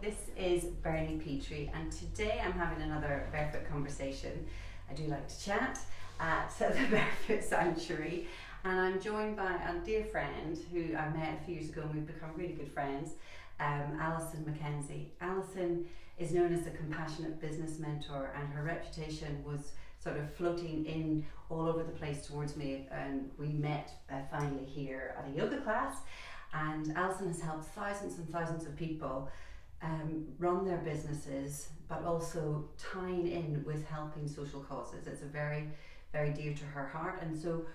this is Petrie, and today I'm having another Barefoot conversation. I do like to chat at the Barefoot Sanctuary, and I'm joined by a dear friend who I met a few years ago and we've become really good friends, Alisoun Mackenzie. Alisoun is known as the compassionate business mentor, and her reputation was sort of floating in all over the place towards me, and we met finally here at a yoga class. And Alisoun has helped thousands and thousands of people run their businesses, but also tying in with helping social causes. It's a very, very dear to her heart, and so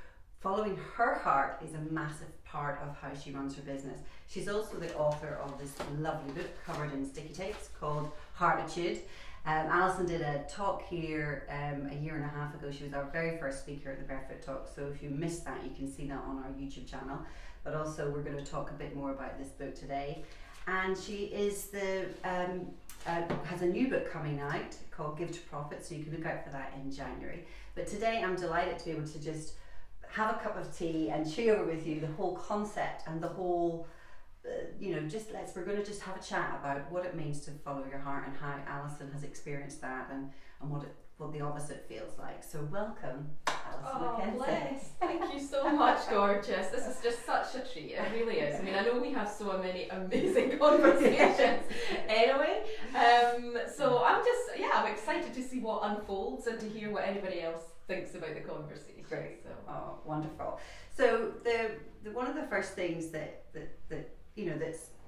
following her heart is a massive part of how she runs her business. She's also the author of this lovely book covered in sticky tapes called Heartitude. Alisoun did a talk here a year and a half ago. She was our very first speaker at the Barefoot Talk, so if you missed that, you can see that on our YouTube channel. But also we're going to talk a bit more about this book today. And she is has a new book coming out called Give to Profit, so you can look out for that in January. But today I'm delighted to be able to just have a cup of tea and chew over with you the whole concept and the whole we're going to just have a chat about what it means to follow your heart and how Alisoun has experienced that and what the opposite feels like. So welcome, Alisoun Mackenzie. Bless. Thank you so much, gorgeous. This is just such a treat. It really is. I mean, I know we have so many amazing conversations anyway. So I'm excited to see what unfolds and to hear what anybody else thinks about the conversation. Great. So. Oh, wonderful. So the one of the first things that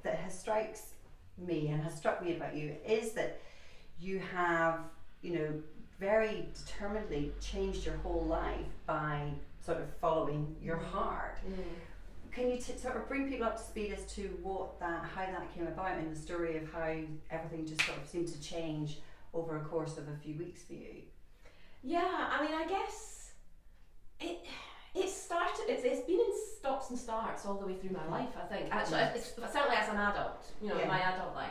has strikes me and has struck me about you is that you have, very determinedly changed your whole life by sort of following your heart. Can you sort of bring people up to speed as to how that came about in the story of how everything just sort of seemed to change over a course of a few weeks for you? Yeah, I mean, I guess it started, it's been in stops and starts all the way through my life, I think. Actually, certainly as an adult, in my adult life.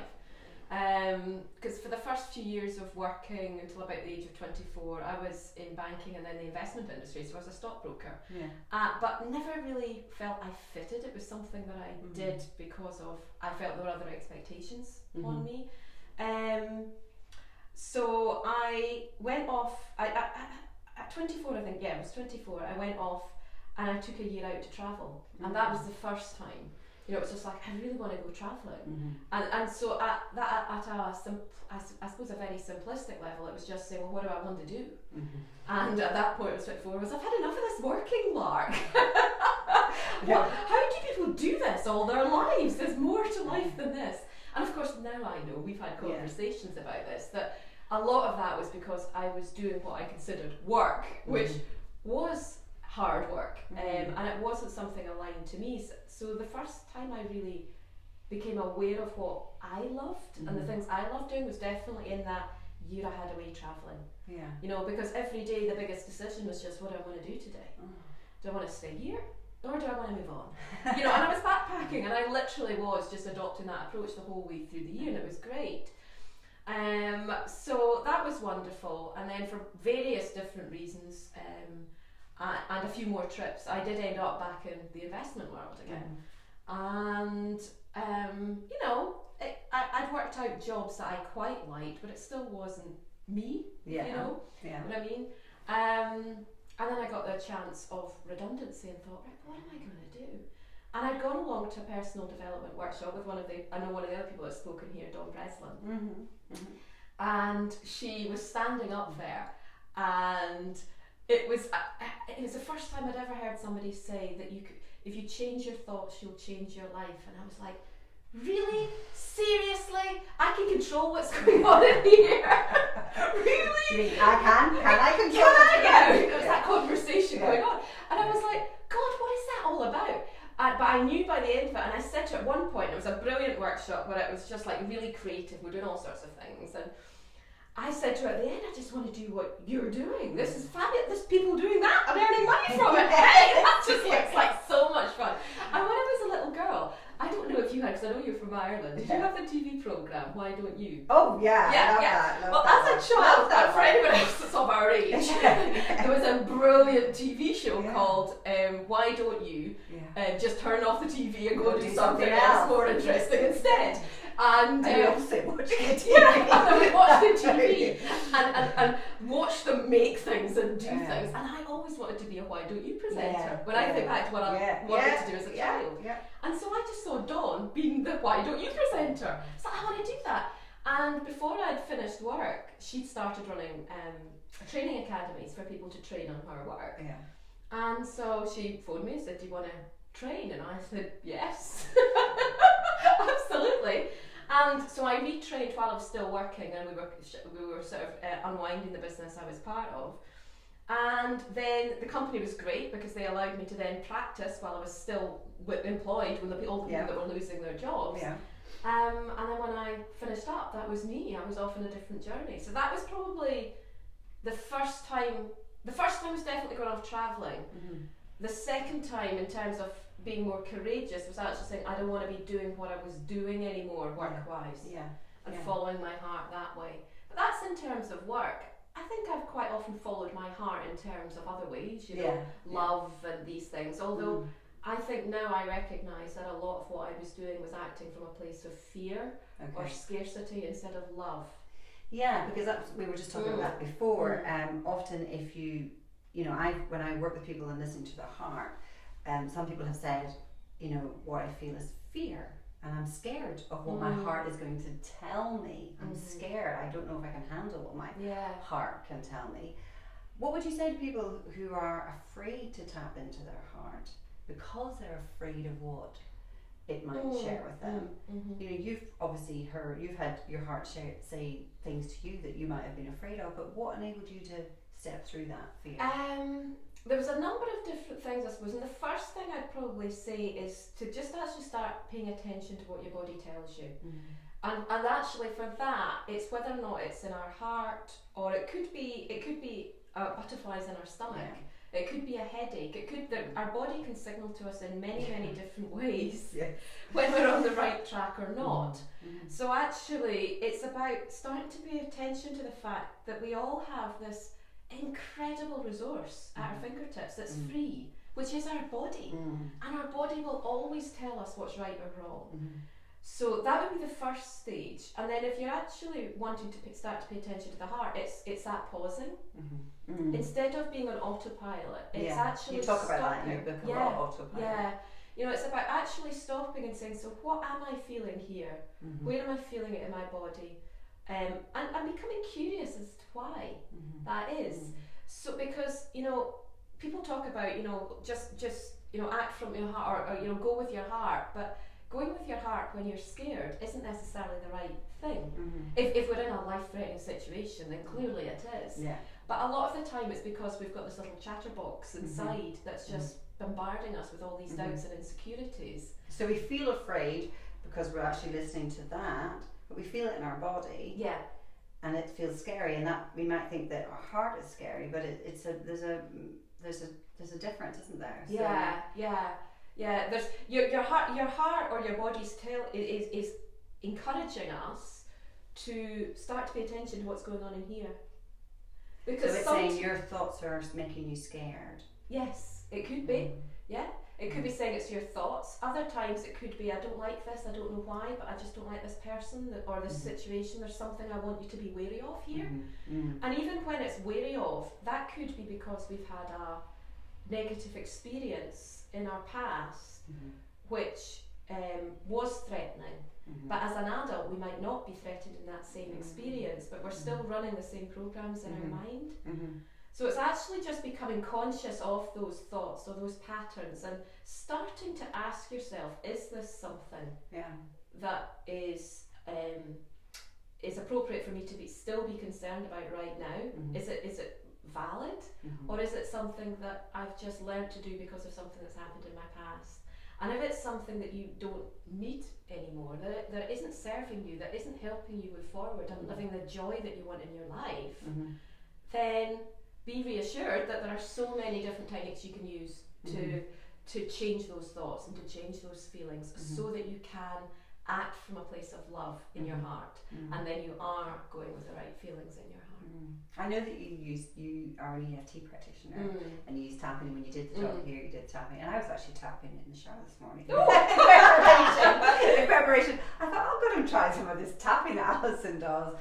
Because for the first few years of working until about the age of 24, I was in banking and then the investment industry, so I was a stockbroker. But never really felt I fitted. It was something that I did because I felt there were other expectations on me. So I went off, at 24 I think, I was 24, I went off and I took a year out to travel. And that was the first time. It was just like, I really want to go travelling. And so at I suppose a very simplistic level, it was just saying, well, what do I want to do? And at that point I was 24, I've had enough of this working lark. How do people do this all their lives? There's more to life than this. And of course now I know, we've had conversations about this, that a lot of that was because I was doing what I considered work, which was hard work, and it wasn't something aligned to me. So the first time I really became aware of what I loved and the things I loved doing was definitely in that year I had away travelling. Because every day the biggest decision was just, what do I want to do today? Do I want to stay here or do I want to move on? And I was backpacking and I literally was just adopting that approach the whole way through the year, and it was great. So that was wonderful, and then for various different reasons and a few more trips, I did end up back in the investment world again. And I'd worked out jobs that I quite liked, but it still wasn't me. You know what I mean? And then I got the chance of redundancy and thought, right, what am I going to do? And I'd gone along to a personal development workshop with one of the other people that's spoken here, Dawn Breslin. And she was standing up there, and it was the first time I'd ever heard somebody say that if you change your thoughts, you'll change your life. And I was like, really? Seriously? I can control what's going on in here? Really? Can I control it? There was that conversation going on. And I was like, God, what is that all about? But I knew by the end of it, and I said to her at one point, it was a brilliant workshop where it was just like really creative, we're doing all sorts of things, and I said to her at the end, I just want to do what you're doing. This is fabulous. There's people doing that and earning money from it. Hey, that just looks like so much fun. And when I was a little girl, I don't know if you had, because I know you're from Ireland. Did you have the TV programme, Why Don't You? Oh yeah, love that. As a child, for anyone else that's of our age, there was a brilliant TV show called Why Don't You? Just turn off the TV and go do something else more interesting instead. And you also watch the TV. Yeah, and I would watch the TV and watch them make things and do things. And I always wanted to be a Why Don't You presenter when I think back to what I wanted to do as a child. Yeah. And so I just saw Dawn being the Why Don't You presenter. So I want to do that. And before I'd finished work, she'd started running training academies for people to train on her work. Yeah. And so she phoned me and said, do you want to train? And I said, yes, absolutely. And so I retrained while I was still working, and we were sort of unwinding the business I was part of. And then the company was great because they allowed me to then practice while I was still employed with all the people that were losing their jobs. Yeah. And then when I finished up, that was me. I was off on a different journey. So that was probably the first time. The first time was definitely going off travelling. Mm-hmm. The second time, in terms of being more courageous, was actually saying I don't want to be doing what I was doing anymore work-wise. And following my heart that way. But that's in terms of work. I think I've quite often followed my heart in terms of other ways, love and these things. Although I think now I recognise that a lot of what I was doing was acting from a place of fear or scarcity instead of love. Yeah, because we were just talking about that before. Often if when I work with people and listen to their heart, some people have said, what I feel is fear. And I'm scared of what my heart is going to tell me. I'm scared. I don't know if I can handle what my heart can tell me. What would you say to people who are afraid to tap into their heart because they're afraid of what it might share with them? You've obviously you've had your heart say things to you that you might have been afraid of, but what enabled you to step through that fear? There was a number of different things, I suppose, and the first thing I'd probably say is to just actually start paying attention to what your body tells you. And actually for that, it's whether or not it's in our heart, or it could be butterflies in our stomach. It could be a headache. Our body can signal to us in many different ways when we're on the right track or not. So actually, it's about starting to pay attention to the fact that we all have this incredible resource at our fingertips that's free, which is our body. And our body will always tell us what's right or wrong. So that would be the first stage. And then if you're actually wanting to start to pay attention to the heart, it's that pausing. Instead of being on autopilot, it's actually you talk stopping. about that in your book a lot, autopilot. It's about actually stopping and saying, so what am I feeling here? Where am I feeling it in my body? And becoming curious as to why that is. So because people talk about just act from your heart or go with your heart, but going with your heart when you're scared isn't necessarily the right thing. If we're in a life-threatening situation, then clearly it is. But a lot of the time it's because we've got this little chatterbox inside that's just bombarding us with all these doubts and insecurities. So we feel afraid because we're actually listening to that, but we feel it in our body. And it feels scary, and that we might think that our heart is scary, but there's a difference, isn't there? So There's your heart or your body's tail is encouraging us to start to pay attention to what's going on in here. Because so it's saying your thoughts are making you scared. Yes, it could be. It could be saying it's your thoughts. Other times it could be, I don't like this, I don't know why, but I just don't like this person or this situation. There's something I want you to be wary of here. And even when it's wary of, that could be because we've had a negative experience in our past which was threatening. But as an adult, we might not be threatened in that same experience, but we're still running the same programs in our mind. So it's actually just becoming conscious of those thoughts or those patterns and starting to ask yourself, is this something that is appropriate for me to still be concerned about right now? Is it valid? Or is it something that I've just learned to do because of something that's happened in my past? And if it's something that you don't need anymore, that isn't serving you, that isn't helping you move forward and living the joy that you want in your life, then be reassured that there are so many different techniques you can use to change those thoughts and to change those feelings so that you can act from a place of love in your heart, and then you are going with the right feelings in your heart. I know that you are an EFT practitioner and you use tapping when you did the talk here, you did tapping, and I was actually tapping in the shower this morning. in preparation, I thought I'm going to try some of this tapping that Alisoun does,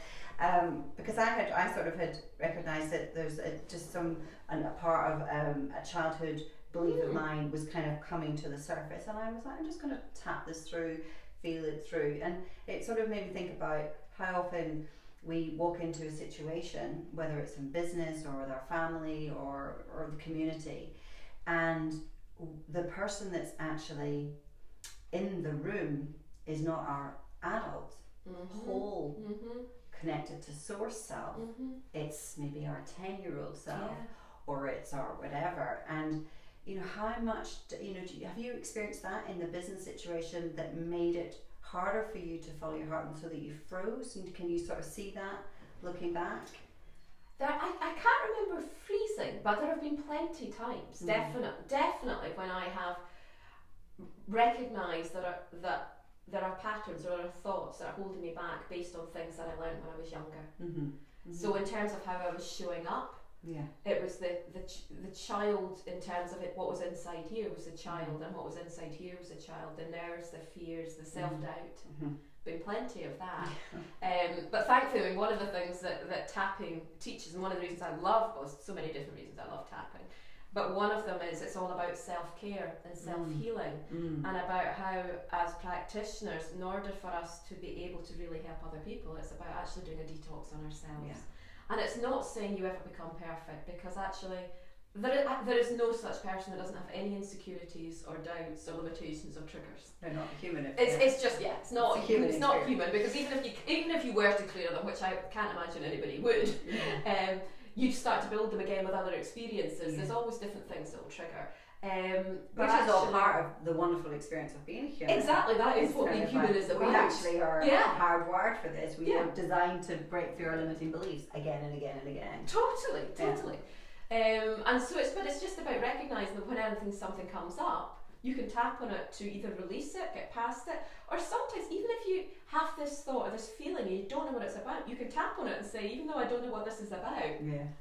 because I sort of had recognised that there's a part of a childhood belief of mine was kind of coming to the surface, and I was like, I'm just going to tap this through, feel it through, and it sort of made me think about how often we walk into a situation, whether it's in business or with our family or the community, and the person that's actually in the room is not our adult, whole, connected to source self. It's maybe our 10-year-old self, or it's our whatever. And how much have you experienced that in the business situation that made it harder for you to follow your heart, and so that you froze? And can you sort of see that looking back? I can't remember freezing, but there have been plenty times, definitely when I have recognised that there are patterns or other thoughts that are holding me back based on things that I learned when I was younger. So in terms of how I was showing up, it was the child, in terms of what was inside here was a child, and what was inside here was a child, the nerves, the fears, the self-doubt. Been plenty of that. But thankfully, one of the things that tapping teaches, and one of the reasons I love, so many different reasons I love tapping, but one of them is it's all about self-care and self-healing, and about how, as practitioners, in order for us to be able to really help other people, it's about actually doing a detox on ourselves. And it's not saying you ever become perfect, because actually there is no such person that doesn't have any insecurities or doubts or limitations or triggers. They're not human. It's just it's not human. It's not human, because even if you were to clear them, which I can't imagine anybody would, you'd start to build them again with other experiences. There's always different things that will trigger. Which is all part of the wonderful experience of being human. Exactly, that is what being human is about. We actually are hardwired for this. We are designed to break through our limiting beliefs again and again and again. Totally. And so it's just about recognising that when something comes up, you can tap on it to either release it, get past it, or sometimes even if you have this thought or this feeling and you don't know what it's about, you can tap on it and say, even though I don't know what this is about,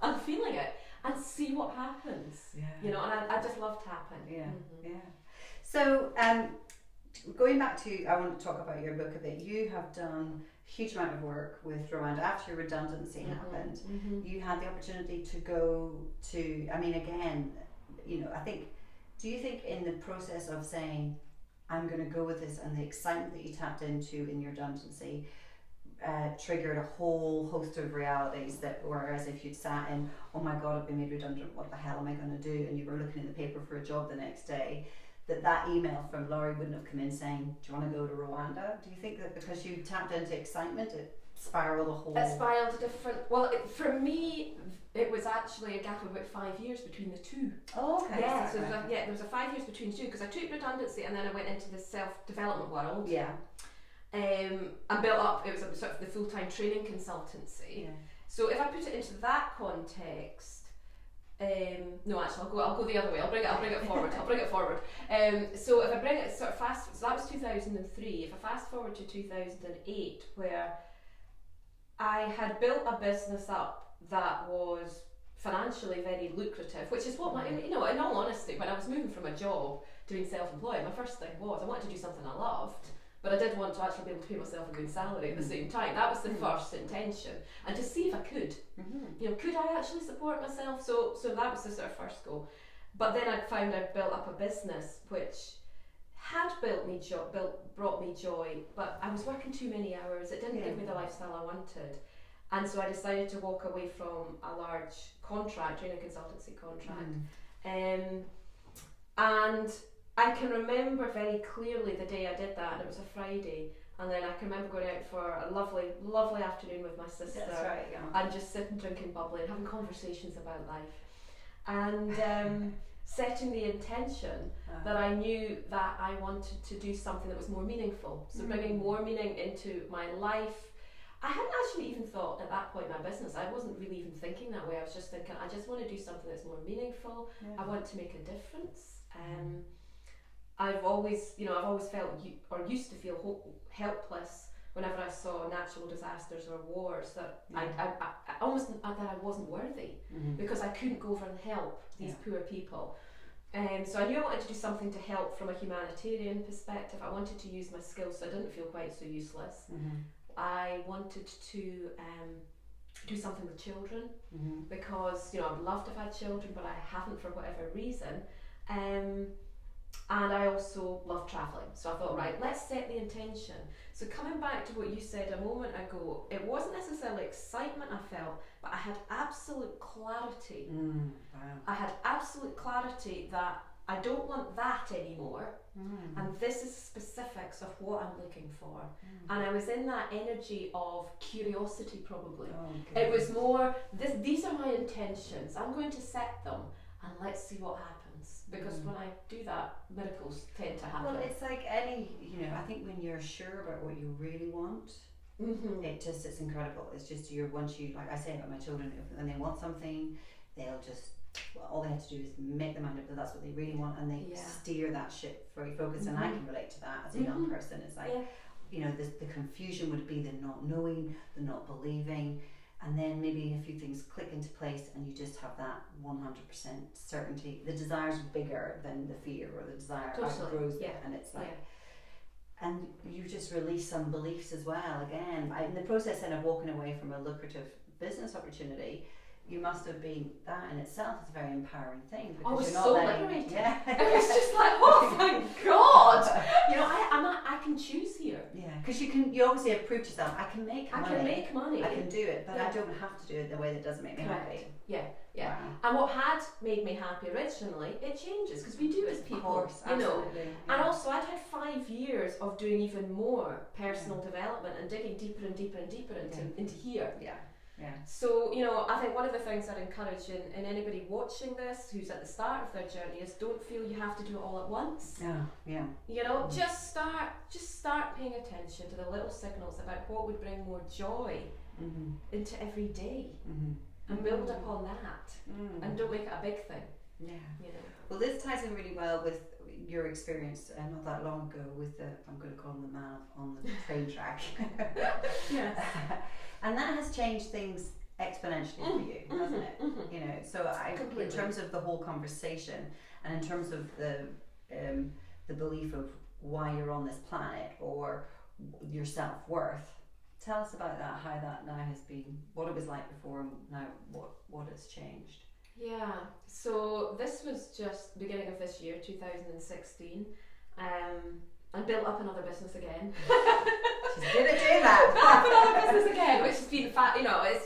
I'm feeling it, and see what happens. And I just love tapping. So going back to, I want to talk about your book a bit. You have done a huge amount of work with Rwanda after your redundancy happened. You had the opportunity to go to, I mean, again, I think, do you think in the process of saying, I'm going to go with this, and the excitement that you tapped into in your redundancy triggered a whole host of realities that were as if you'd sat in, oh my God, I've been made redundant, what the hell am I going to do? And you were looking in the paper for a job the next day, that email from Laurie wouldn't have come in saying, do you want to go to Rwanda? Do you think that because you tapped into excitement, it spiraled a whole... It spiraled a different... Well, for me, it was actually a gap of about 5 years between the two. Oh, okay. Yeah, so there was a 5 years between the two, because I took redundancy and then I went into the self-development world. And built up, it was a sort of the full-time training consultancy. So if I put it into that context, no, actually, I'll go the other way. I'll bring it forward. So if I bring it sort of fast, so that was 2003. If I fast forward to 2008, where I had built a business up that was financially very lucrative, which is what in all honesty, when I was moving from a job doing self-employed, my first thing was I wanted to do something I loved, but I did want to actually be able to pay myself a good salary at the same time. That was the first intention, and to see if I could, could I actually support myself? So that was the sort of first goal. But then I found I'd built up a business which had brought me joy, but I was working too many hours. It didn't give me the lifestyle I wanted, and so I decided to walk away from a large contract, training consultancy contract, and I can remember very clearly the day I did that, and it was a Friday, and then I can remember going out for a lovely, lovely afternoon with my sister. That's right, and just sitting drinking bubbly and having conversations about life, and setting the intention that I knew that I wanted to do something that was more meaningful, so bringing more meaning into my life. I hadn't actually even thought at that point my business, I wasn't really even thinking that way. I was just thinking, I just want to do something that's more meaningful. I want to make a difference. I've always felt or used to feel helpless whenever I saw natural disasters or wars, that I almost that I wasn't worthy, because I couldn't go over and help these poor people. So I knew I wanted to do something to help from a humanitarian perspective. I wanted to use my skills so I didn't feel quite so useless. I wanted to do something with children, because I would love to have had children, but I haven't for whatever reason. And I also love travelling, so I thought, right, let's set the intention. So coming back to what you said a moment ago, it wasn't necessarily excitement I felt, but I had absolute clarity. Wow. I had absolute clarity that I don't want that anymore, and this is specifics of what I'm looking for. And I was in that energy of curiosity, probably. It was more, these are my intentions, I'm going to set them, and let's see what happens. Because when I do that, miracles tend to happen. Well, it's like any, I think when you're sure about what you really want, it's incredible. It's just once you, like I say about my children, when they want something, they'll just, all they have to do is make their mind up that that's what they really want, and they steer that ship very focused. And I can relate to that as a young person. It's like, the confusion would be the not knowing, the not believing, and then maybe a few things click into place and you just have that 100% certainty. The desire is bigger than the fear, or the desire outgrows it, and it's like, and you just release some beliefs as well. Again, in the process then of walking away from a lucrative business opportunity, you must have been, that in itself is a very empowering thing, because you're not so letting, liberated. It was just like, oh thank God, I can choose here. Because you obviously have proved yourself. I can make money. I can do it, but I don't have to do it in a way that doesn't make me happy. Wow. And what had made me happy originally, it changes, because we do as people, of course, absolutely. And also I'd had 5 years of doing even more personal development and digging deeper and deeper and deeper into here. So, I think one of the things I'd encourage in anybody watching this who's at the start of their journey is, don't feel you have to do it all at once. Just start paying attention to the little signals about what would bring more joy into every day, and build upon that, and don't make it a big thing. Well, this ties in really well with your experience not that long ago with I'm going to call him the man on the train track. And that has changed things exponentially for you, hasn't it? So in terms of the whole conversation, and in terms of the belief of why you're on this planet, or your self-worth, tell us about that, how that now has been, what it was like before, and now what has changed. So this was just beginning of this year, 2016, and built up another business again. She's good at doing that. Built up another business again, which has been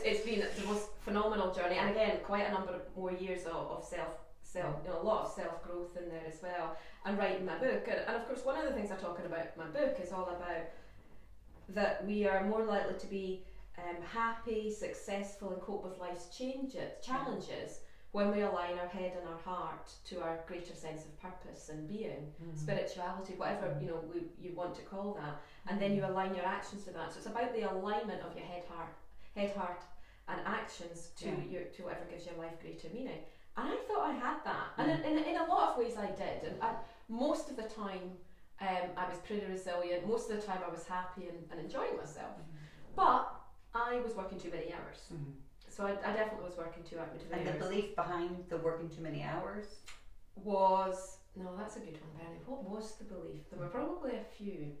it's been the most phenomenal journey, and again quite a number of more years of self, a lot of self growth in there as well, and writing my book, and of course one of the things I talk about in my book is all about that we are more likely to be happy, successful, and cope with life's challenges when we align our head and our heart to our greater sense of purpose and being, spirituality, whatever you want to call that, and then you align your actions to that. So it's about the alignment of your head, heart, and actions to whatever gives your life greater meaning. And I thought I had that, and in a lot of ways I did, and most of the time I was pretty resilient. Most of the time I was happy and enjoying myself, but I was working too many hours. So I definitely was working too many hours. And the belief behind the working too many hours was, no, that's a good one, Bernie. What was the belief? There were probably a few.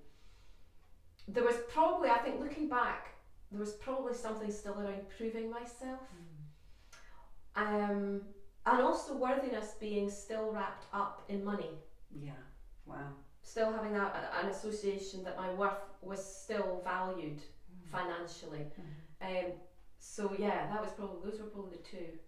There was probably, I think looking back, there was probably something still around proving myself. And also worthiness being still wrapped up in money. Still having that an association that my worth was still valued financially. So those were probably the two.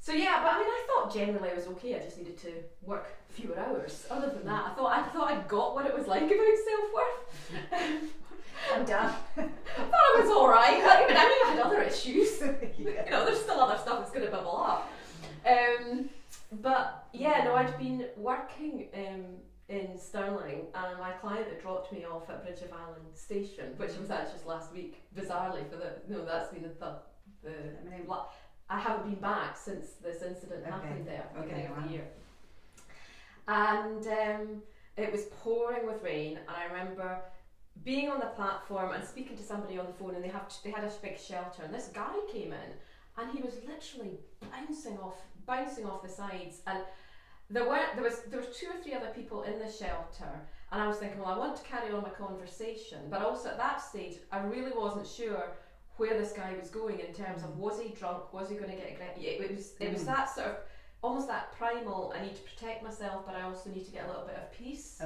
But I mean, I thought generally I was okay. I just needed to work fewer hours. Other than that, I thought I'd got what it was like about self-worth. I'm done. I thought I was all right. I knew I had other issues. There's still other stuff that's going to bubble up. I'd been working in Stirling, and my client had dropped me off at Bridge of Allen Station, which was actually just last week, bizarrely, that's been I haven't been back since this incident happened there at the beginning of the year. And it was pouring with rain, and I remember being on the platform and speaking to somebody on the phone, and they had a big shelter, and this guy came in, and he was literally bouncing off bouncing off the sides, and there was 2 or 3 other people in the shelter, and I was thinking, well, I want to carry on my conversation, but also at that stage I really wasn't sure where this guy was going in terms of, was he drunk, was he going to get aggressive. It was that sort of almost that primal, I need to protect myself, but I also need to get a little bit of peace,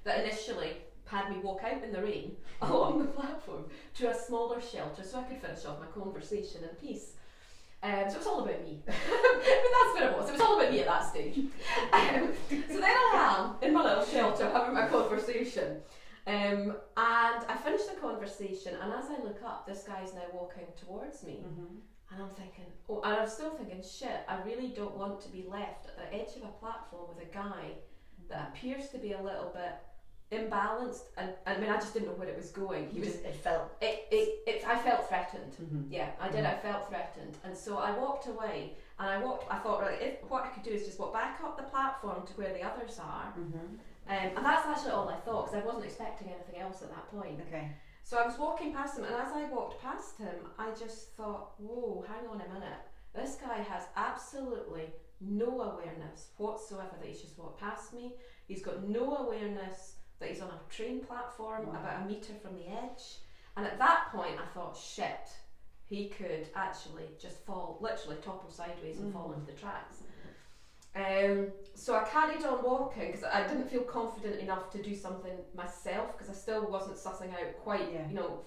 that initially had me walk out in the rain along the platform to a smaller shelter so I could finish off my conversation in peace. So it was all about me. I mean, that's what it was. It was all about me at that stage. So then I am in my little shelter having my conversation. And I finished the conversation, and as I look up, this guy's now walking towards me. And I'm thinking, and I'm still thinking, shit, I really don't want to be left at the edge of a platform with a guy that appears to be a little bit imbalanced, and I mean, I just didn't know where it was going. I felt threatened. Yeah, I did. I felt threatened, and so I walked away. And I thought, right, what I could do is just walk back up the platform to where the others are. And that's actually all I thought, because I wasn't expecting anything else at that point. So I was walking past him, and as I walked past him, I just thought, whoa, hang on a minute. This guy has absolutely no awareness whatsoever that he's just walked past me. He's got no awareness that he's on a train platform about a metre from the edge. And at that point I thought, shit, he could actually just fall, literally topple sideways and fall into the tracks. So I carried on walking because I didn't feel confident enough to do something myself, because I still wasn't sussing out quite,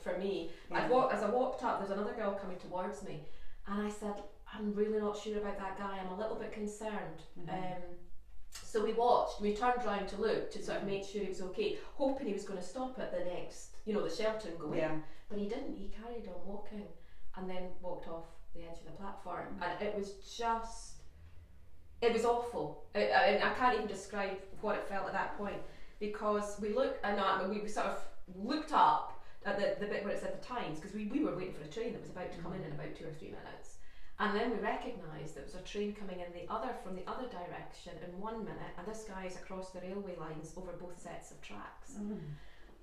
for me. As I walked up, there's another girl coming towards me, and I said, I'm really not sure about that guy, I'm a little bit concerned. So we turned round to look to sort of make sure he was okay, hoping he was going to stop at the next, the shelter and go in. But he didn't. He carried on walking and then walked off the edge of the platform. And it was awful. I can't even describe what it felt at that point, because we sort of looked up at the bit where it said the times, because we were waiting for a train that was about to come in about 2 or 3 minutes. And then we recognised there was a train coming in from the other direction in 1 minute, and this guy is across the railway lines over both sets of tracks.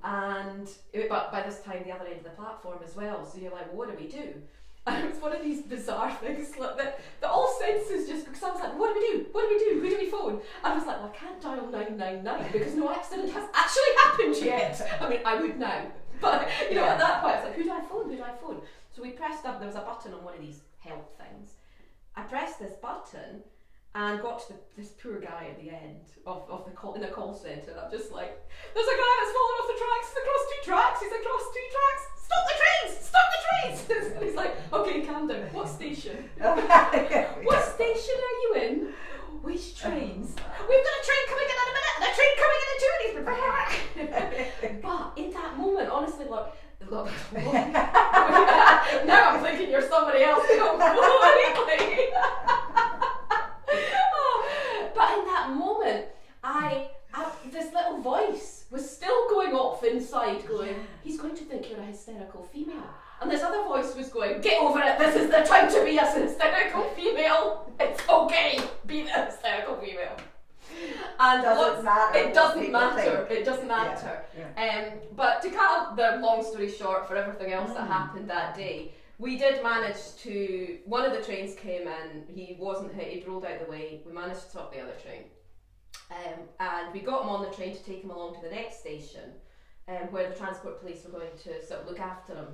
But by this time the other end of the platform as well, so you're like, well, what do we do? And it was one of these bizarre things like that all senses just, because I was like, what do we do? What do we do? Who do we phone? And I was like, well, I can't dial 999 because no accident has actually happened yet. I mean, I would now, but at that point I was like, who do I phone? So we pressed up, there was a button on one of these help things. I pressed this button and got to this poor guy at the end of the call, in the call centre. I'm just like, there's a guy that's fallen off the tracks, he's across two tracks, stop the trains! And he's like, okay, calm down, what station? What station are you in? Which trains? We've got a train coming in a minute, and a train coming in 2 minutes. But in that moment, honestly, look, now I'm thinking you're somebody else completely. But in that moment, this little voice was still going off inside, going, he's going to think you're a hysterical female. And this other voice was going, get over it, this is the time to be a hysterical female. It's okay, be the hysterical female. And it doesn't matter. But to cut the long story short, for everything else that happened that day, we did manage to, one of the trains came in, he wasn't hit, he'd rolled out the way, we managed to stop the other train. And we got him on the train to take him along to the next station, where the transport police were going to sort of look after him.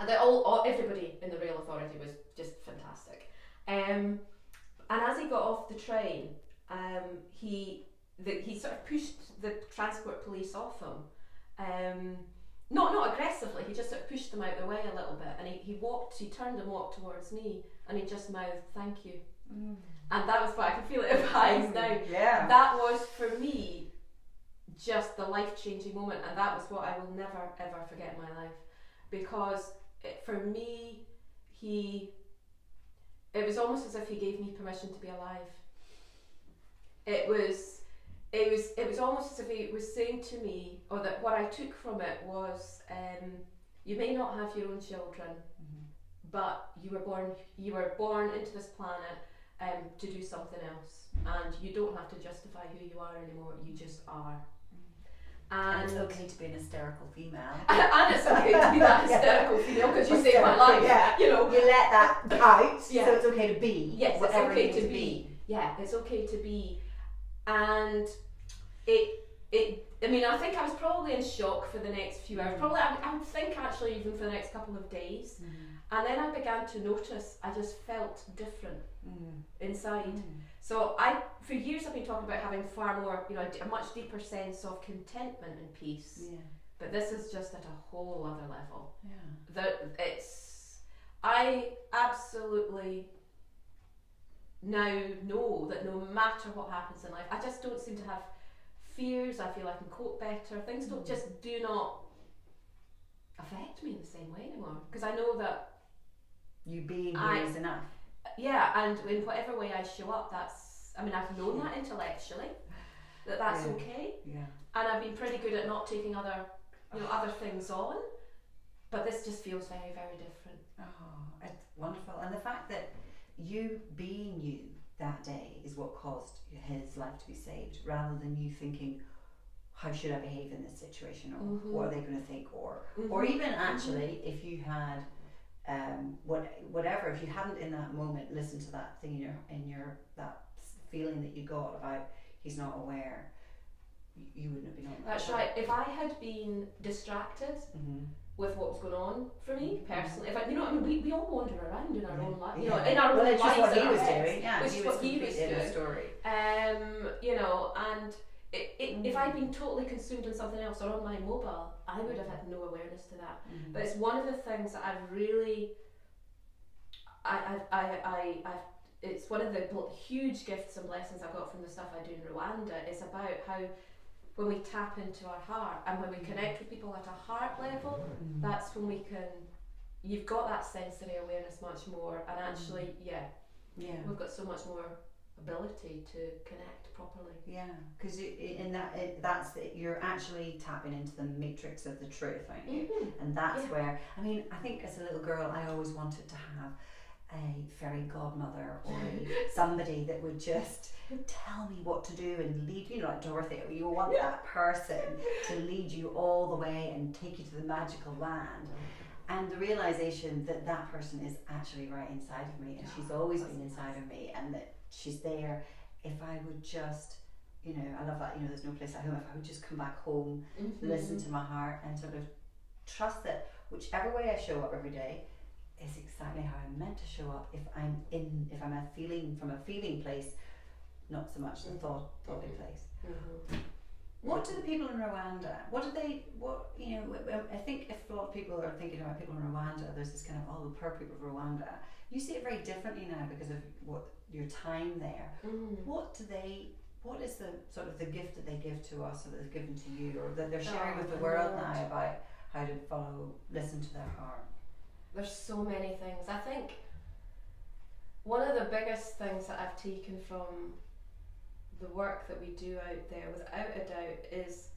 And everybody in the rail authority was just fantastic. And as he got off the train, he sort of pushed the transport police off him. Not aggressively, he just sort of pushed them out the way a little bit, and he turned and walked towards me, and he just mouthed, thank you. And that was what I can feel it in my eyes now. That was for me just the life-changing moment, and that was what I will never ever forget in my life, because for me, it was almost as if he gave me permission to be alive. It was almost as if he was saying to me, or that what I took from it was, you may not have your own children, but you were born into this planet to do something else, and you don't have to justify who you are anymore, you just are. And it's okay to be an hysterical female. And it's okay to be that hysterical female because you saved my life. Yeah. You know, you let that out, so it's okay to be. Yes, it's whatever okay you need to be. Yeah, it's okay to be. And I mean, I think I was probably in shock for the next few hours. Probably, I would think actually even for the next couple of days. And then I began to notice I just felt different inside. So for years I've been talking about having far more, a much deeper sense of contentment and peace. Yeah. But this is just at a whole other level. Yeah. I absolutely now know that no matter what happens in life, I just don't seem to have fears. I feel I can cope better. Things do not affect me in the same way anymore, because I know that you being here is enough. Yeah, and in whatever way I show up, I've known that intellectually, that's okay. Yeah. And I've been pretty good at not taking other things on, but this just feels very, very different. Oh, it's wonderful. And the fact that you being you that day is what caused his life to be saved, rather than you thinking, how should I behave in this situation, or what are they going to think, or even actually if you had whatever, if you hadn't in that moment listened to that thing in your that feeling that you got about he's not aware, you wouldn't have been on that. That's right. If I had been distracted with what was going on for me personally, we all wander around in our own life, in our own lives. What he was doing, which is what he was doing. The story. And if I'd been totally consumed in something else or on my mobile, I would have had no awareness to that. But it's one of the things that I've really, it's one of the huge gifts and blessings I got from the stuff I do in Rwanda, is about how when we tap into our heart and when we connect with people at a heart level, that's when we can, you've got that sensory awareness much more, and actually, we've got so much more ability to connect properly. Yeah, because you're actually tapping into the matrix of the truth, aren't you? And that's where, I think as a little girl I always wanted to have a fairy godmother or somebody that would just tell me what to do and lead, like Dorothy. You want that person to lead you all the way and take you to the magical land. And the realization that that person is actually right inside of me, and she's always been inside of me, and that she's there if I would just, I love that, there's no place at home, if I would just come back home, listen to my heart, and sort of trust that whichever way I show up every day is exactly how I'm meant to show up if I'm from a feeling place, not so much the thoughty place. What do the people in Rwanda, I think if a lot of people are thinking about people in Rwanda, there's this kind of, the poor people of Rwanda. You see it very differently now because of your time there. What is the sort of the gift that they give to us, or that they've given to you, or that they're sharing with the world now about how to listen to their heart? There's so many things. I think one of the biggest things that I've taken from the work that we do out there, without a doubt, is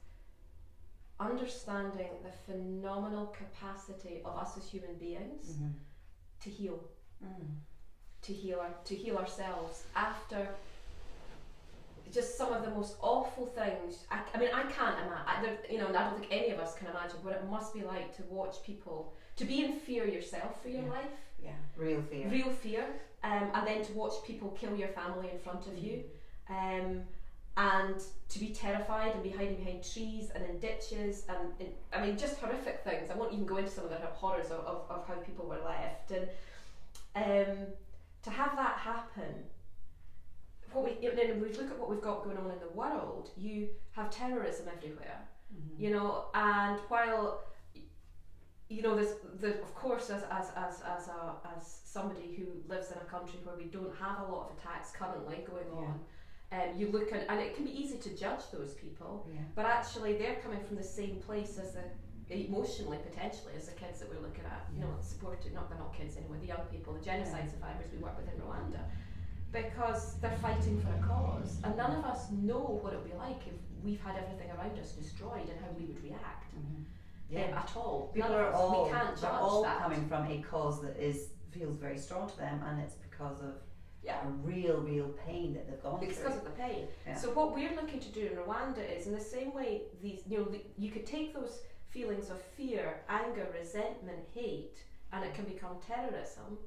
understanding the phenomenal capacity of us as human beings to heal, to heal ourselves after just some of the most awful things. I can't imagine. I don't think any of us can imagine what it must be like to watch people, to be in fear yourself for your life. Yeah, real fear. And then to watch people kill your family in front of you. And to be terrified and be hiding behind trees and in ditches and just horrific things. I won't even go into some of the horrors of how people were left, and to have that happen. We look at what we've got going on in the world. You have terrorism everywhere, and while there's of course, as somebody who lives in a country where we don't have a lot of attacks currently going on. You look at, and it can be easy to judge those people, but actually they're coming from the same place as emotionally, potentially, as the kids that we're looking at, supported, they're not kids anymore, the young people, the genocide survivors we work with in Rwanda, because they're fighting for a cause, and none of us know what it would be like if we've had everything around us destroyed and how we would react at all. People are all coming from a cause that feels very strong to them, and it's because of a real pain that they've gone through. Because of the pain. Yeah. So what we're looking to do in Rwanda is, in the same way, you could take those feelings of fear, anger, resentment, hate, and it can become terrorism,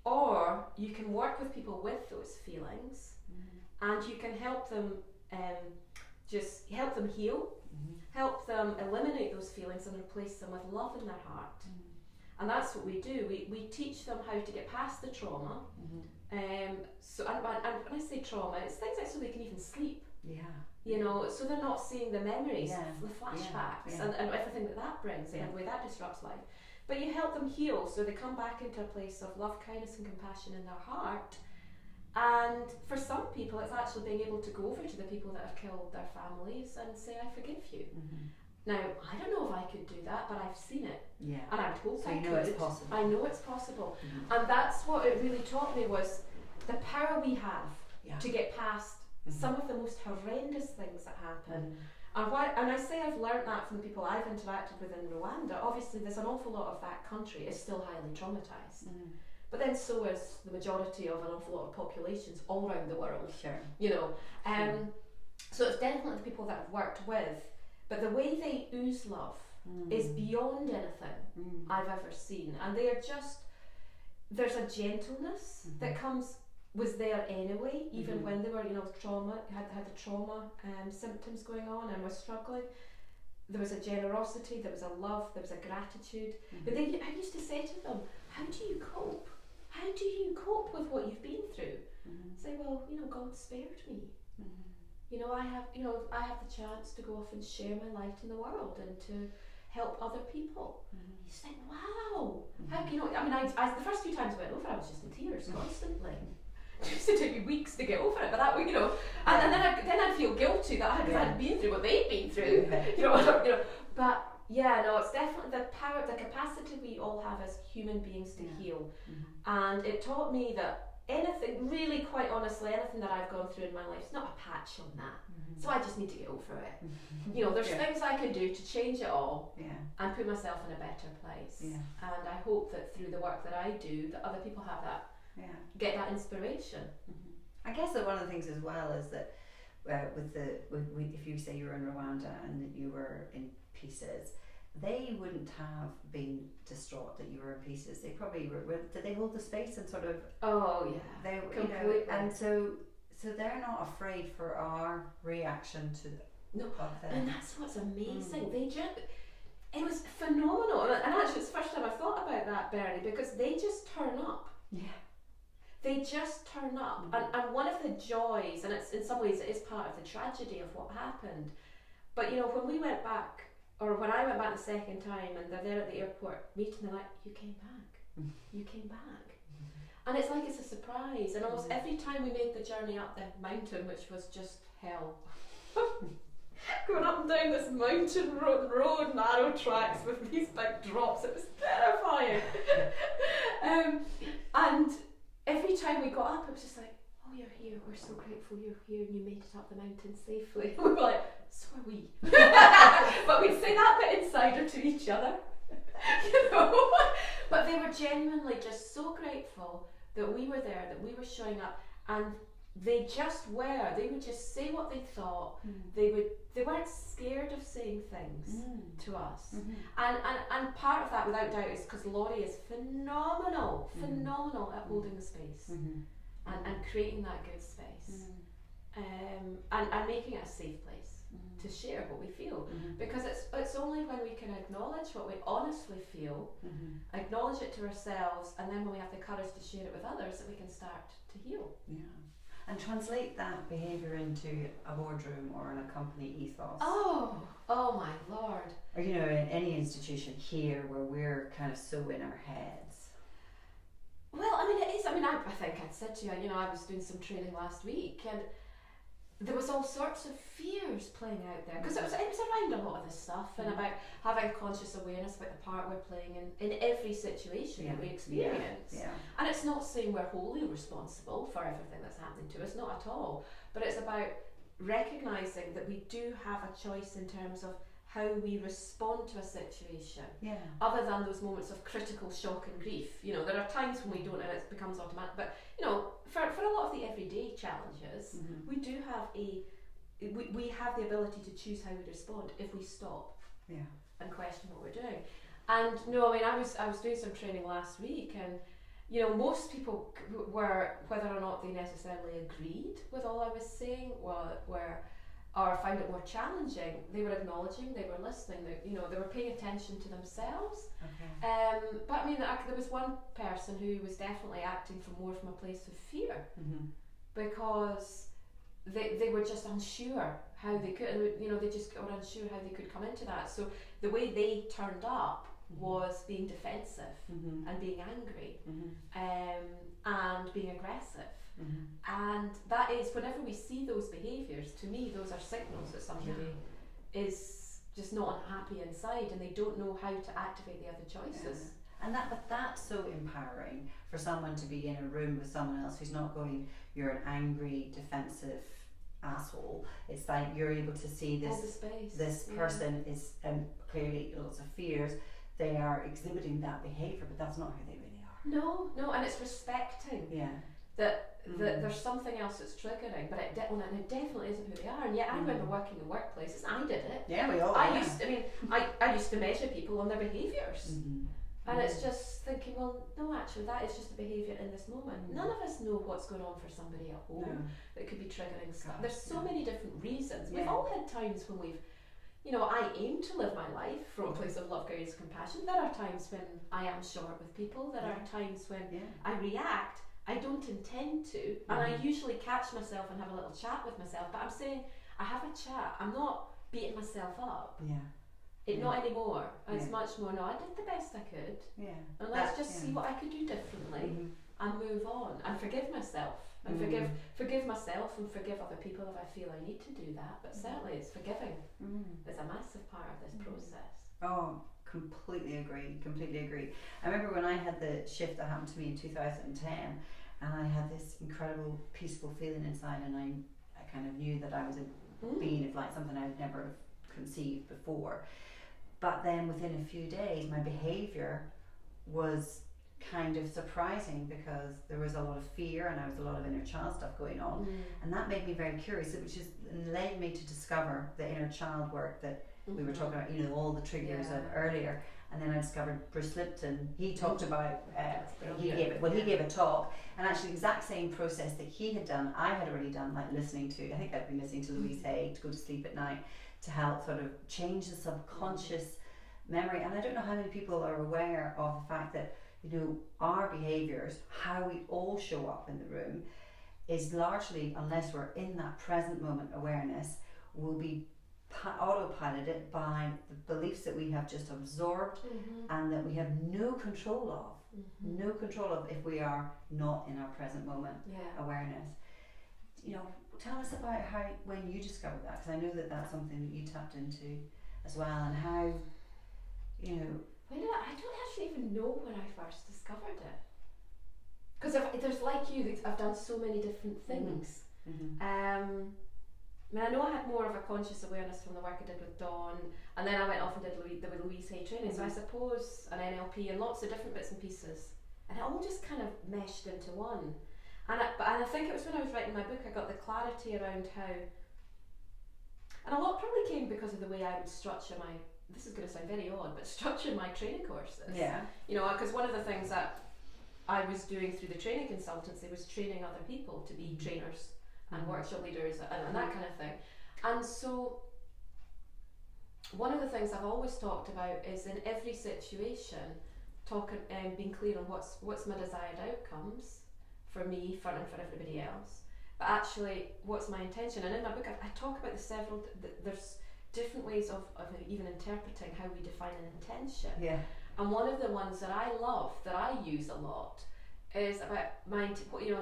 or you can work with people with those feelings, and you can help them heal, help them eliminate those feelings and replace them with love in their heart. And that's what we do. We teach them how to get past the trauma. So and when I say trauma, it's things like so they can even sleep. So they're not seeing the memories, the flashbacks, and everything that brings in, the way that disrupts life. But you help them heal, so they come back into a place of love, kindness, and compassion in their heart. And for some people, it's actually being able to go over to the people that have killed their families and say, I forgive you. Now, I don't know if I could do that, but I've seen it. And I hope I could. So you know it's possible. I know it's possible. And that's what it really taught me, was the power we have to get past some of the most horrendous things that happen. And I say I've learned that from the people I've interacted with in Rwanda. Obviously, there's an awful lot of that country is still highly traumatised. But then so is the majority of an awful lot of populations all around the world. So it's definitely the people that I've worked with. But the way they ooze love is beyond anything I've ever seen. And they are just, there's a gentleness that was there anyway, even when they were, had the trauma symptoms going on and were struggling. There was a generosity, there was a love, there was a gratitude. But then I used to say to them, how do you cope? How do you cope with what you've been through? Say, well, God spared me. I have the chance to go off and share my light in the world and to help other people. You think, wow, how I the first few times I went over, I was just in tears constantly. It used to take me weeks to get over it, but that way, and then I'd feel guilty that I hadn't been through what they'd been through. But it's definitely the power, the capacity we all have as human beings to heal. And it taught me that anything, really quite honestly, anything that I've gone through in my life is not a patch on that. So I just need to get over it. There's things I can do to change it all and put myself in a better place. And I hope that through the work that I do, that other people have that, get that inspiration. I guess that one of the things as well is that if you say you were in Rwanda and that you were in pieces, they wouldn't have been distraught that you were in pieces. They probably were. Did they hold the space and sort of? Oh yeah, they completely. And so they're not afraid for our reaction to. No, and that's what's amazing. It was phenomenal, and actually it's the first time I've thought about that, Bernie, because they just turn up. They just turn up, and one of the joys, and it's in some ways it is part of the tragedy of what happened. But when we went back. Or when I went back the second time and they're there at the airport meeting, they're like, you came back. You came back. And it's like it's a surprise. And almost every time we made the journey up the mountain, which was just hell. Going up and down this mountain road, narrow tracks with these big drops, it was terrifying. And every time we got up, it was just like, oh, you're here, we're so grateful you're here and you made it up the mountain safely. We were like, so are we. But we'd say that bit insider to each other. But they were genuinely just so grateful that we were there, that we were showing up, and they just were. They would just say what they thought. They weren't scared of saying things to us. And part of that, without doubt, is because Laurie is phenomenal at holding the space and creating that good space, and making it a safe place to share what we feel, because it's only when we can acknowledge what we honestly feel, acknowledge it to ourselves, and then when we have the courage to share it with others, that we can start to heal. And translate that behaviour into a boardroom or in a company ethos. Oh my Lord. Or in any institution here where we're kind of so in our heads. Well, it is. I think I'd said to you, I was doing some training last week, and there was all sorts of fears playing out there, because it was around a lot of this stuff, and about having conscious awareness about the part we're playing in every situation that we experience. And it's not saying we're wholly responsible for everything that's happening to us, not at all, but it's about recognising that we do have a choice in terms of how we respond to a situation, Yeah. other than those moments of critical shock and grief. You know, there are times when we don't and it becomes automatic, but you know, for a lot of the everyday challenges, we do have we have the ability to choose how we respond if we stop and question what we're doing. And no, I mean, I was doing some training last week, and you know, most people were, whether or not they necessarily agreed with all I was saying, or found it more challenging, they were acknowledging, they were listening, they were paying attention to themselves. Okay. But I mean, there was one person who was definitely acting from a place of fear, because they were just unsure how they could, they just were unsure how they could come into that. So the way they turned up was being defensive and being angry and being aggressive. And that is, whenever we see those behaviours, to me those are signals that somebody is just not unhappy inside and they don't know how to activate the other choices. And that's so empowering for someone to be in a room with someone else who's not going, you're an angry, defensive asshole. It's like you're able to see this person is clearly lots of fears. They are exhibiting that behaviour, but that's not who they really are. No, and it's respecting that there's something else that's triggering, but it definitely isn't who they are. And yet I remember working in workplaces, I did it. Yeah, we all. I used to measure people on their behaviours. And it's just thinking, well, no, actually, that is just a behaviour in this moment. None of us know what's going on for somebody at home that could be triggering stuff. There's so many different reasons. We've all had times when we've, I aim to live my life from a place of love, grace, compassion. There are times when I am short with people. There are times when I react. I don't intend to, and I usually catch myself and have a little chat with myself. But I'm saying I have a chat. I'm not beating myself up. Not anymore. It's much more. No, I did the best I could. And let's just see what I could do differently and move on and forgive myself and forgive myself and forgive other people if I feel I need to do that. But certainly, it's forgiving. It's a massive part of this process. Oh, completely agree. I remember when I had the shift that happened to me in 2010, and I had this incredible peaceful feeling inside, and I kind of knew that I was a being of light, something I'd never conceived before. But then within a few days, my behaviour was kind of surprising, because there was a lot of fear and there was a lot of inner child stuff going on, and that made me very curious, which is led me to discover the inner child work that we were talking about, all the triggers of earlier. And then I discovered Bruce Lipton. He talked about he gave a talk, and actually the exact same process that he had done, I had already done, like listening to, I think I'd been listening to Louise Hay to go to sleep at night, to help sort of change the subconscious memory. And I don't know how many people are aware of the fact that our behaviours, how we all show up in the room, is largely, unless we're in that present moment awareness, will be autopiloted by the beliefs that we have just absorbed and that we have no control of if we are not in our present moment awareness. Tell us about how, when you discovered that, because I know that that's something that you tapped into as well, and how I don't actually even know when I first discovered it, because there's, like you, I've done so many different things. I know I had more of a conscious awareness from the work I did with Dawn, and then I went off and did the Louise Hay training, so I suppose an NLP and lots of different bits and pieces, and it all just kind of meshed into one. And I think it was when I was writing my book I got the clarity around how, and a lot probably came because of the way I would structure my, this is going to sound very odd, but structure my training courses. Because one of the things that I was doing through the training consultancy was training other people to be trainers and workshop leaders and that kind of thing. And so one of the things I've always talked about is, in every situation, being clear on what's my desired outcomes for me, and for everybody else, but actually what's my intention. And in my book I talk about there's different ways of even interpreting how we define an intention. And one of the ones that I love, that I use a lot, is about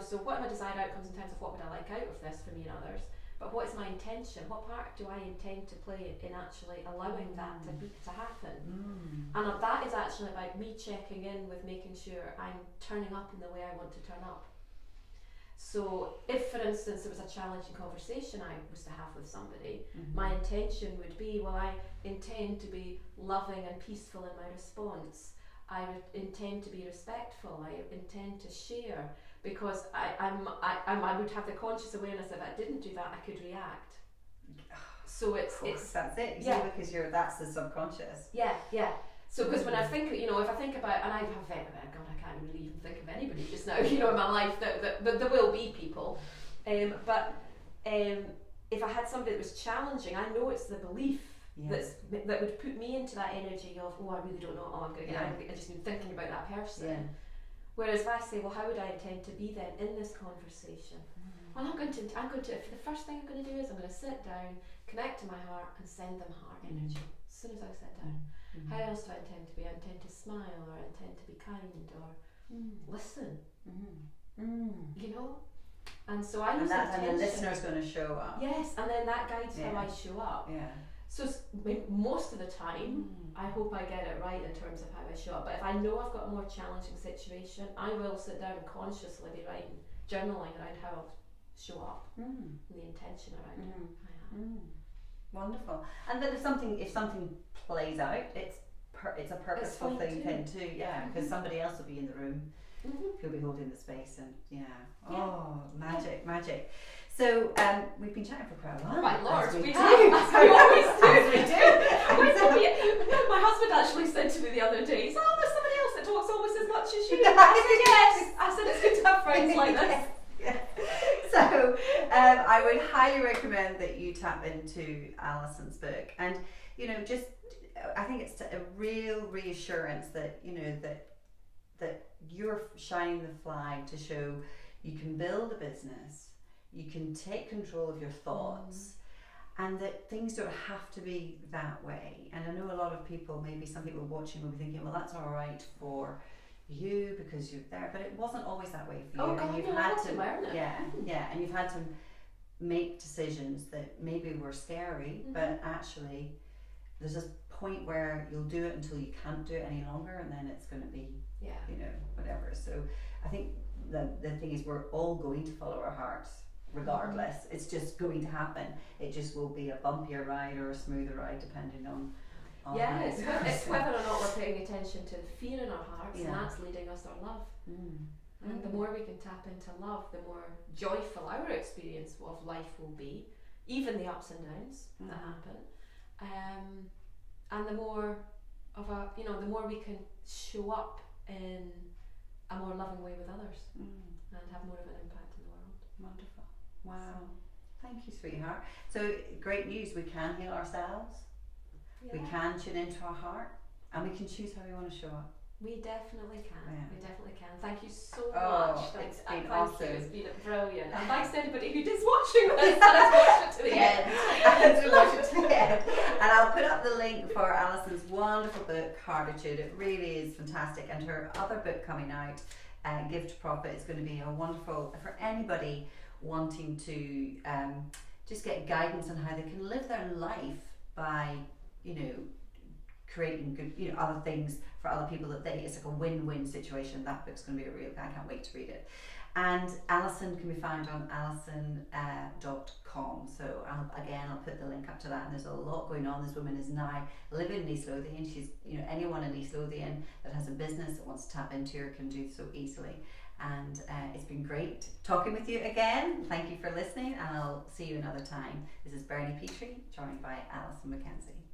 so what are my desired outcomes in terms of what would I like out of this for me and others, but what is my intention? What part do I intend to play in actually allowing that to happen? And that is actually about me checking in with making sure I'm turning up in the way I want to turn up. So if, for instance, there was a challenging conversation I was to have with somebody, my intention would be, well, I intend to be loving and peaceful in my response. I intend to be respectful. I intend to share, because I would have the conscious awareness that if I didn't do that, I could react. So it's that's it. Because that's the subconscious. Yeah. So because when I think, if I think about, and I can't really even think of anybody just now, in my life that there will be people, but if I had somebody that was challenging, I know it's the belief that would put me into that energy of, I really don't know, I'm going to get angry, I just been thinking about that person. Yeah. Whereas if I say, well, how would I intend to be then in this conversation? Well, I'm going to, the first thing I'm going to do is I'm going to sit down, connect to my heart, and send them heart energy as soon as I sit down. How else do I intend to be? I intend to smile, or I intend to be kind, or listen. And so I use intention. And the listener's going to show up. Yes, and then that guides how I show up. Yeah. So most of the time, I hope I get it right in terms of how I show up. But if I know I've got a more challenging situation, I will sit down and consciously be writing, journaling around how I'll show up, and the intention around it. Wonderful. And then if something plays out, it's a purposeful thing too. Yeah, because somebody else will be in the room, who'll be holding the space, and magic. So we've been chatting for quite a while. My lord, we always do. My husband actually said to me the other day, "Oh, there's somebody else that talks almost as much as you." I said, "Yes." I said, "It's good to have friends like this." Yeah. So I would highly recommend that you tap into Alisoun's book, and I think it's a real reassurance that that you're shining the flag to show you can build a business, you can take control of your thoughts, and that things don't have to be that way. And I know a lot of people, maybe some people watching will be thinking, well, that's all right for you because you're there, but it wasn't always that way for you. And you've had to learn it. And you've had to make decisions that maybe were scary, but actually there's a point where you'll do it until you can't do it any longer, and then it's going to be whatever. So I think the thing is, we're all going to follow our hearts regardless. It's just going to happen. It just will be a bumpier ride or a smoother ride depending on it's whether or not we're paying attention to the fear in our hearts, and that's leading us our love. And the more we can tap into love, the more joyful our experience of life will be, even the ups and downs that happen. And the more of the more we can show up in a more loving way with others, and have more of an impact in the world. Wonderful. Wow. Thank you, sweetheart. So great news, we can heal ourselves. We can tune into our heart, and we can choose how we want to show up. We definitely can. We definitely can. Thank you so much. It's been awesome. It's been brilliant. And thanks to anybody who is watching this and has watched it to the end. And I'll put up the link for Alisoun's wonderful book, Heartitude. It really is fantastic. And her other book coming out, Give to Profit, is going to be a wonderful for anybody wanting to just get guidance on how they can live their life by creating good, other things for other people it's like a win-win situation. That book's going to be I can't wait to read it. And Alisoun can be found on alisoun.com. So I'll put the link up to that. And there's a lot going on. This woman is now living in East Lothian. She's, anyone in East Lothian that has a business that wants to tap into her can do so easily. And it's been great talking with you again. Thank you for listening, and I'll see you another time. This is Petrie, joined by Alisoun Mackenzie.